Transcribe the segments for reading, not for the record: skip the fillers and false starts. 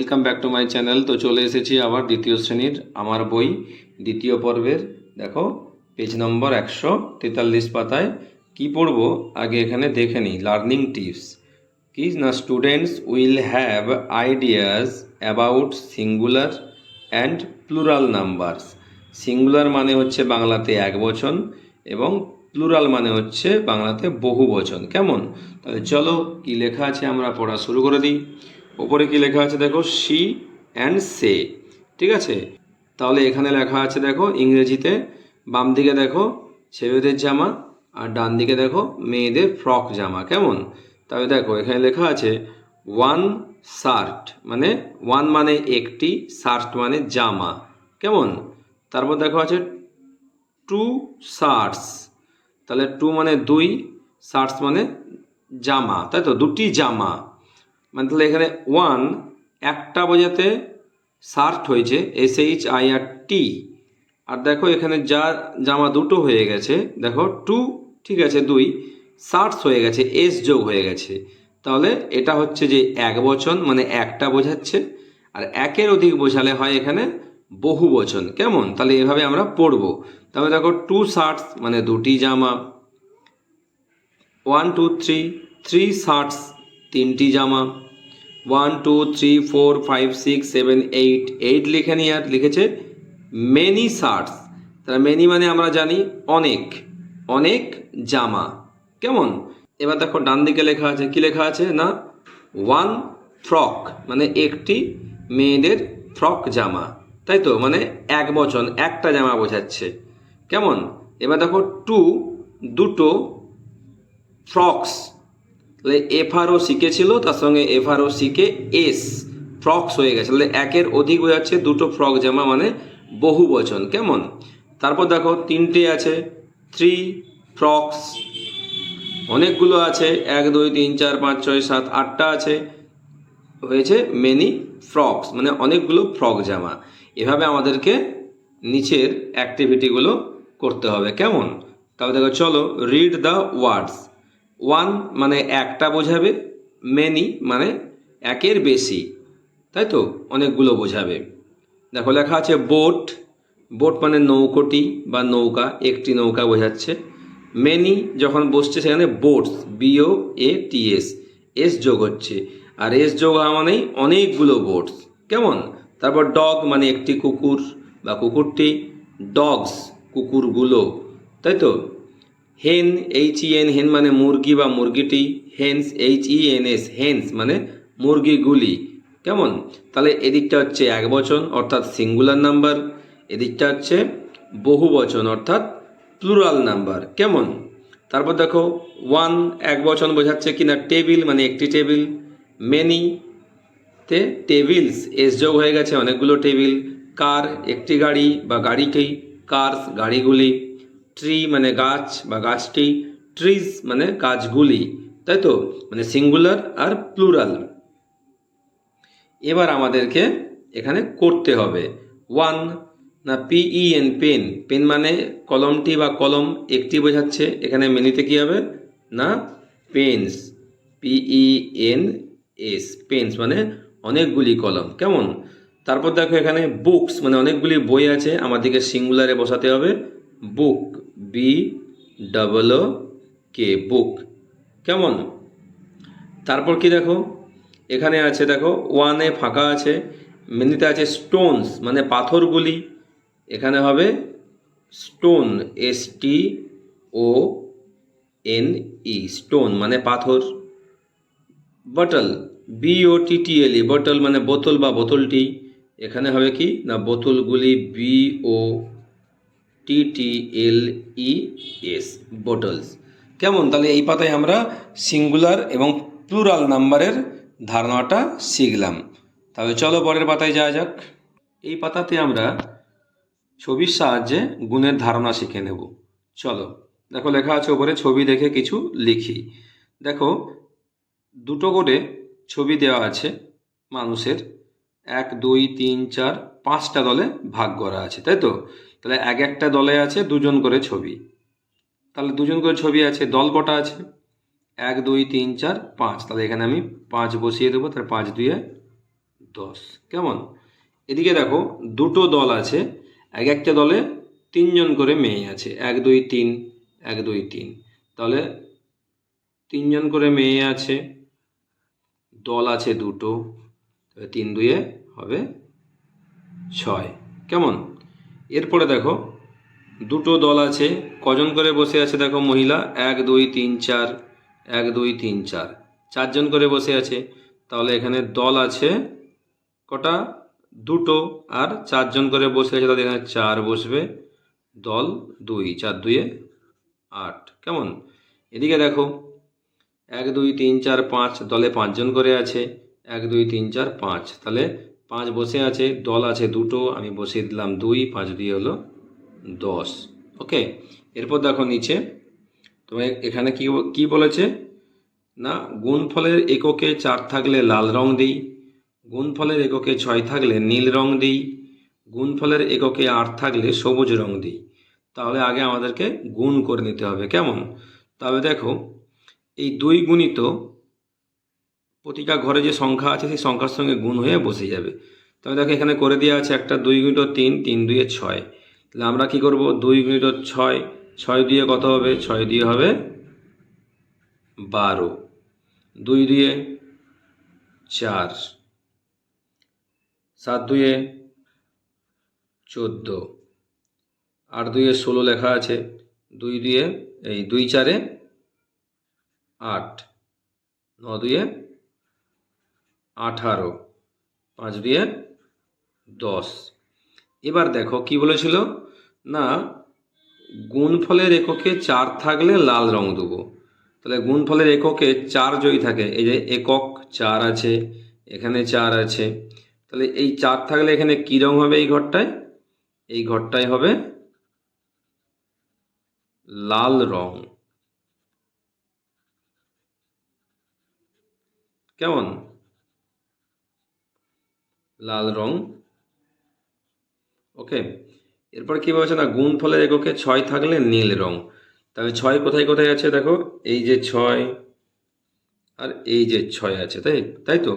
Welcome back to my channel. তো চলে এসেছি আবার দ্বিতীয় শ্রেণীর আমার বই দ্বিতীয় পর্বের। দেখো পেজ নম্বর 143 পাতায় কি পড়বো আগে এখানে দেখে নিই। লার্নিং টিপস কি না, students will have ideas about singular and plural numbers. Singular মানে হচ্ছে বাংলাতে এক বচন এবং প্লুরাল মানে হচ্ছে বাংলাতে বহু বচন। কেমন? তাহলে চলো কি লেখা আছে আমরা পড়া শুরু করে দিই। ওপরে কি লেখা আছে দেখো, শি অ্যান্ড সে। ঠিক আছে, তাহলে এখানে লেখা আছে দেখো ইংরেজিতে, বাম দিকে দেখো ছেলেদের জামা আর ডান দিকে দেখো মেয়েদের ফ্রক জামা। কেমন? তবে দেখো এখানে লেখা আছে ওয়ান শার্ট, মানে ওয়ান মানে একটি, শার্ট মানে জামা। কেমন? তারপর দেখো আছে টু শার্টস, তাহলে টু মানে দুই, শার্টস মানে জামা, তাই তো, দুটি জামা। মানে তাহলে এখানে ওয়ান একটা বোঝাতে শার্ট হয়েছে SHIRT, আর দেখো এখানে যা জামা দুটো হয়ে গেছে, দেখো টু ঠিক আছে দুই, শার্টস হয়ে গেছে এস যোগ হয়ে গেছে, তাহলে এটা হচ্ছে যে এক বচন মানে একটা বোঝাচ্ছে, আর একের অধিক বোঝালে হয় এখানে বহু বচন। কেমন? তাহলে এভাবে আমরা পড়বো। তাহলে দেখো টু শার্টস মানে দুটি জামা, 1 2 3 থ্রি শার্টস তিনটি জামা, 1 2 3 4 5 6 7 8 8 লিখে নিয়ে আর লিখেছে মেনি শার্টস, তাহলে মেনি মানে আমরা জানি অনেক, অনেক জামা। কেমন? এবার দেখো ডান দিকে লেখা আছে, কি লেখা আছে না ওয়ান ফ্রক মানে একটি মেয়েদের ফ্রক জামা, তাই তো, মানে এক বচন একটা জামা বোঝাচ্ছে। কেমন? এবার দেখো টু দুটো ফ্রকস, তাহলে FROC ছিল তার সঙ্গে FROC এস ফ্রকস হয়ে গেছে, তাহলে একের অধিক বোঝাচ্ছে দুটো ফ্রক জামা মানে বহু বচন। কেমন? তারপর দেখো তিনটে আছে থ্রি ফ্রকস, অনেকগুলো আছে 1 2 3 4 5 6 7 8টা আছে, হয়েছে মেনি ফ্রকস মানে অনেকগুলো ফ্রক জামা। এভাবে আমাদেরকে নিচের অ্যাক্টিভিটিগুলো করতে হবে। কেমন? তাহলে দেখো চলো রিড দ্য ওয়ার্ডস। ওয়ান মানে একটা বোঝাবে, মেনি মানে একের বেশি, তাই তো, অনেকগুলো বোঝাবে। দেখো লেখা আছে বোট, বোট মানে নৌকোটি বা নৌকা, একটি নৌকা বোঝাচ্ছে। মেনি যখন বসছে সেখানে বোটস, BOATS, এস যোগ হচ্ছে, আর এস যোগ হওয়া মানেই অনেকগুলো বোটস। কেমন? তারপর ডগ মানে একটি কুকুর বা কুকুরটি, ডগস কুকুরগুলো, তাই তো। হেন HEN, হেন মানে মুরগি বা মুরগিটি, হেন্স HENS, হেন্স মানে মুরগিগুলি। কেমন? তাহলে এদিকটা হচ্ছে এক বচন অর্থাৎ সিঙ্গুলার নাম্বার, এদিকটা হচ্ছে বহু বচন অর্থাৎ প্লুরাল নাম্বার। কেমন? তারপর দেখো ওয়ান এক বচন বোঝাচ্ছে কিনা টেবিল মানে একটি টেবিল, মেনি তে টেবিলস এস যোগ হয়ে গেছে অনেকগুলো টেবিল, কার একটি গাড়ি বা গাড়িটি, কার্স গাড়িগুলি, ট্রি মানে গাছ বা গাছটি, ট্রিজ মানে গাছগুলি, তাই তো, মানে সিঙ্গুলার আর প্লুরাল। এবার আমাদেরকে এখানে করতে হবে ওয়ান না PEN, পেন, পেন মানে কলমটি বা কলম একটি বোঝাচ্ছে, এখানে মেনিতে কি হবে না পেন্স, PENS, পেন্স মানে অনেকগুলি কলম। কেমন? তারপর দেখো এখানে বুকস মানে অনেকগুলি বই আছে, আমাদেরকে সিঙ্গুলারে বসাতে হবে বুক, BOOK, বুক। কেমন? তারপর কি দেখো এখানে আছে দেখো ওয়ানে ফাঁকা আছে, মেনিতে আছে স্টোনস মানে পাথরগুলি, এখানে হবে স্টোন, STONE, স্টোন মানে পাথর। বটল, BOTTLE, বটল মানে বোতল বা বোতলটি, এখানে হবে কি না বোতলগুলি, BOTTLES, বোটলস। কেমন? তাহলে এই পাতায় আমরা সিঙ্গুলার এবং প্লুরাল নাম্বারের ধারণাটা শিখলাম। তাহলে চলো পরের পাতায় যাওয়া যাক। এই পাতাতে আমরা ছবির সাহায্যে গুণের ধারণা শিখে নেব। চলো দেখো লেখা আছে ওপরে, ছবি দেখে কিছু লিখি। দেখো দুটো করে ছবি দেওয়া আছে মানুষের, 1 2 3 4 5টা দলে ভাগ করা আছে, তাই তো। তাহলে এক একটা দলে আছে দুজন করে ছবি, তাহলে দুজন করে ছবি আছে, দল কটা আছে 1 2 3 4 5, তাহলে এখানে আমি 5 বসিয়ে দেবো, তাহলে 5 2 10। কেমন? এদিকে দেখো দুটো দল আছে, এক একটা দলে 3জন করে মেয়ে আছে, 1 2 3, 1 2 3। তাহলে 3জন করে মেয়ে আছে, দল আছে দুটো, 3 2 হবে 6। কেমন? এরপরে দেখো দুটো দল আছে, কজন করে বসে আছে দেখো মহিলা, 1 2 3 4, 1 2 3 4, 4জন করে বসে আছে। তাহলে এখানে দল আছে কটা? দুটো, আর 4জন করে বসে আছে, তাহলে এখানে 4 বসবে, দল 2, 4 2 8। কেমন? এদিকে দেখো 1 2 3 4 5, দলে 5জন করে আছে, 1 2 3 4 5, তাহলে 5 বসে আছে, দল আছে দুটো, আমি বসিয়ে দিলাম 2, 5 দিয়ে হলো 10। ওকে, এরপর দেখো নিচে তোমার এখানে কি কি বলেছে না, গুণফলের এককে 4 থাকলে লাল রং দিই, গুণফলের এককে 6 থাকলে নীল রং দিই, গুণফলের এককে 8 থাকলে সবুজ রং দিই। তাহলে আগে আমাদেরকে গুণ করে নিতে হবে। কেমন? তবে দেখো এই 2 গুণিত প্রতিটা ঘরে যে সংখ্যা আছে সেই সংখ্যার সঙ্গে গুণ হয়ে বসে যাবে। তবে দেখো এখানে করে দেওয়া আছে একটা 2 গুণিত 3, 3 2 6। তাহলে আমরা কি করব, 2 গুণিত 6, 6 দিয়ে কত হবে? 6 দিয়ে হবে 12, 2 দিয়ে 4, 7 2 14, 8 2 16 লেখা আছে, 2 দিয়ে এই 2 4 8, 9 2 18, 5 2 10। এবার দেখো কি বলেছিল না, গুণফলের এককে 4 থাকলে লাল রং দেবো। তাহলে গুণফলের এককে 4 যদি থাকে, এই যে একক 4 আছে, এখানে 4 আছে, তাহলে এই 4 থাকলে এখানে কি রং হবে? এই ঘরটায়, এই ঘরটায় হবে লাল রং। কেমন? লাল রং। ওকে, এরপর কি বলছে না, গুণফলের এককে 6 থাকলে নীল রং। তাহলে 6 কোথায় কোথায় আছে দেখো, এই যে 6 আর এই যে 6 আছে, তাই তাই তো।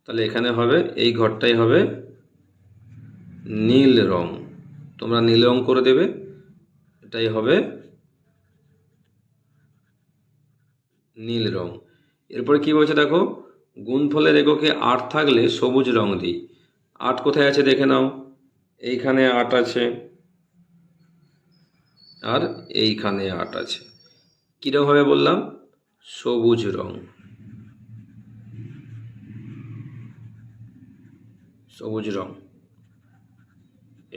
তাহলে এখানে হবে, এই ঘরটাই হবে নীল রং। তোমরা নীল রং করে দেবে, এটাই হবে নীল রং। এরপরে কি বলছে দেখো, গুণফলের এককে 8 থাকলে সবুজ রং দিই। 8 কোথায় আছে দেখে নাও, এইখানে 8 আছে আর এইখানে 8 আছে। কী রং হবে বললাম? সবুজ রং। সবুজ রং,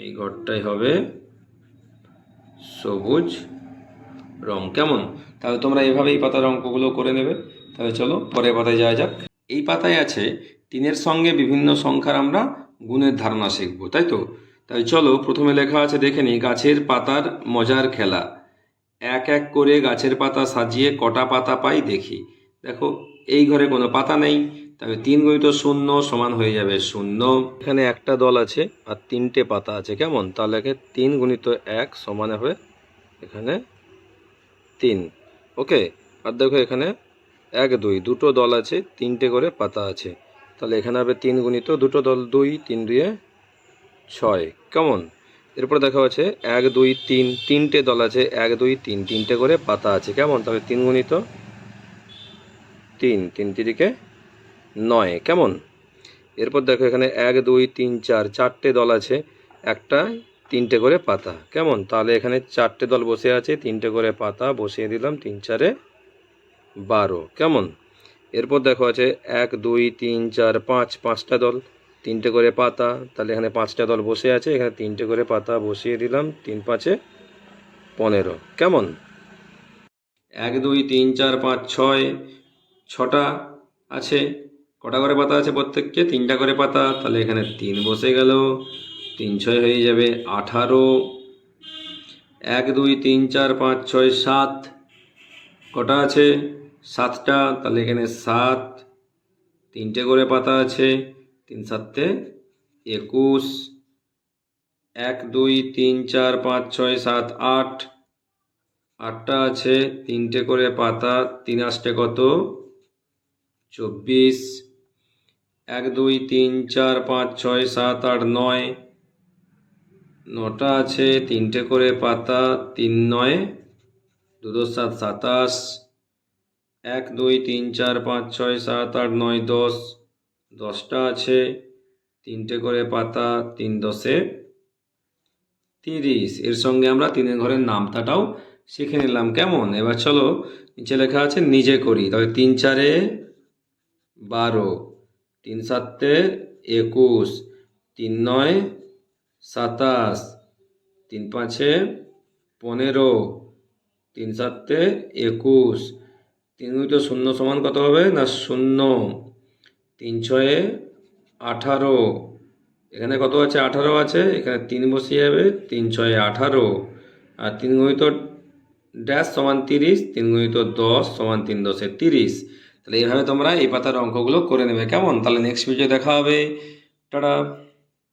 এই ঘরটাই হবে সবুজ রং। কেমন? তাহলে তোমরা এভাবে এই পাতার অঙ্কগুলো করে নেবে। তাহলে চলো পরের পাতায় যাওয়া যাক। এই পাতায় আছে 3-এর সঙ্গে বিভিন্ন সংখ্যার আমরা গুণের ধারণা শিখব, তাই তো। তাই চলো প্রথমে লেখা আছে দেখে নিই, গাছের পাতার মজার খেলা, এক এক করে গাছের পাতা সাজিয়ে কটা পাতা পাই দেখি। দেখো এই ঘরে কোনো পাতা নেই, তবে 3 গুণিত 0 সমান হয়ে যাবে 0। এখানে একটা দল আছে আর 3টে পাতা আছে। কেমন? তাহলে 3 গুণিত 1 সমান হবে এখানে 3। ওকে, আর দেখো এখানে 1 2 দুটো দল আছে, 3টে করে পাতা আছে। তাহলে এখানে হবে 3 গুণিত দুটো দল 2, 3 2 6। কেমন? এরপর দেখা হচ্ছে 1 2 3, 3টে দল আছে, 1 2 3, 3টে করে পাতা আছে। কেমন? তাহলে 3 গুণিত 3, 3 3 9। কেমন? এরপর দেখো এখানে 1 2 3 4, 4টে দল আছে, একটা 3টে করে পাতা। কেমন? তাহলে এখানে 4টে দল বসে আছে, 3টে করে পাতা বসিয়ে দিলাম, 3 4 12। কেমন? এরপর দেখো আছে 1 2 3 4 5, 5টা দল, 3টে করে পাতা। তাহলে এখানে 5টা দল বসে আছে, এখানে 3টে করে পাতা বসিয়ে দিলাম, 3 5 15। কেমন? 1 2 3 4 5 6, 6টা আছে, কটা করে পাতা আছে প্রত্যেককে? 3টা করে পাতা। তাহলে এখানে 3 বসে গেল, 3 6 হয়ে যাবে 18। 1 2 3 4 5 6 7, কটা আছে? 7টা। তাহলে এখানে 7, 3টে করে পাতা আছে, 3 7 21। 1 2 3 4 5 6 7 8, 8টা আছে, 3টে করে পাতা, 3 8 কত? 24। 1 2 3 4 5 6 7 8 9, 9টা আছে, 3টে করে পাতা, 3 9 2 2 7 27, 1 2 3 4 5 6 7 8 9 10, 10টা আছে, 3টে করে পাতা, 3 10 30। এর সঙ্গে আমরা 3 ঘরের নামতাটাও শিখে নিলাম। কেমন? এবার চলো নিচে লেখা আছে নিজে করি। তাহলে 3 4 12, 3 7 21, 3 9 27, 3 5 15, 3 7 21, 3 2 0 সমান কত হবে না 0, 3 6 18, এখানে কত আছে 18 আছে, এখানে 3 বসিয়ে যাবে, 3 6 18, আর 3 গুণিত ড্যাশ সমান 30, 3 গুণিত 10 সমান 3 10 30। তাহলে এইভাবে তোমরা এই পাতার অঙ্কগুলো করে নেবে। কেমন? তাহলে নেক্সট ভিডিও দেখা হবে। টাটা।